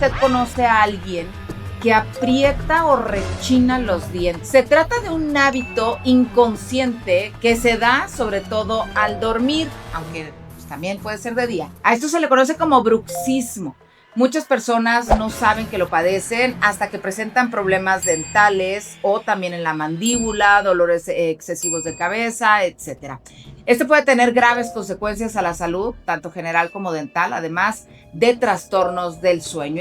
usted conoce a alguien que aprieta o rechina los dientes. Se trata de un hábito inconsciente que se da sobre todo al dormir, aunque pues, también puede ser de día. A esto se le conoce como bruxismo. Muchas personas no saben que lo padecen hasta que presentan problemas dentales o también en la mandíbula, dolores excesivos de cabeza, etc. Esto puede tener graves consecuencias a la salud, tanto general como dental, además de trastornos del sueño.